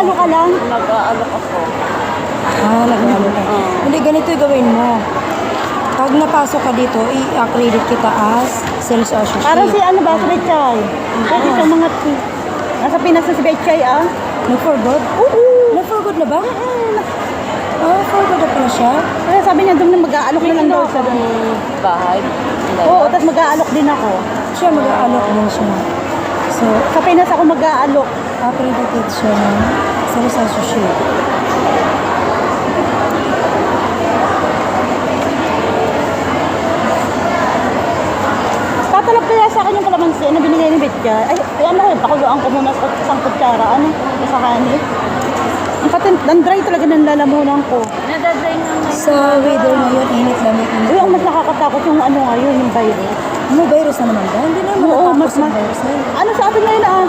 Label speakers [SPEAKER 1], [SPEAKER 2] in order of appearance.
[SPEAKER 1] Nag-aalo ka lang?
[SPEAKER 2] Nag-aalok ako.
[SPEAKER 3] Nag-ano ka. Hindi, ganito yung gawin mo. Pag napasok ka dito, i-accredit kita as sales associate.
[SPEAKER 1] Para si ano ba, si Betchay? Kasi itong mga... Nasa Pinas na si Betchay, ah.
[SPEAKER 3] Nag-for good?
[SPEAKER 1] Oo.
[SPEAKER 3] Nag-for good na ba? For good na pala siya.
[SPEAKER 1] Kaya sabi niya doon na mag-aalok na lang daw siya doon.
[SPEAKER 2] Bahay.
[SPEAKER 1] Oo, tapos mag-aalok din ako.
[SPEAKER 3] Siya mag-aalok din siya. So,
[SPEAKER 1] Sa Pinas ako mag-aalok.
[SPEAKER 3] accredited siya ng sales associate.
[SPEAKER 1] Tatalab kaya sa akin yung kalamansi na binigay ni Betchay. Ay ano ko, pakuluan ko muna sa isang kutsara. Ano? Sa kanin. Ang dry talaga ng lalamunan ko.
[SPEAKER 2] Nadadry nga ngayon.
[SPEAKER 3] Sa weather ngayon, init-lamig.
[SPEAKER 1] Uy, ang mas nakakatakot yung ano ngayon, yung virus.
[SPEAKER 3] Ano, virus na naman ba? Hindi naman
[SPEAKER 1] Oo,
[SPEAKER 3] matapos
[SPEAKER 1] mas
[SPEAKER 3] yung virus na yun.
[SPEAKER 1] Ano sa atin ngayon,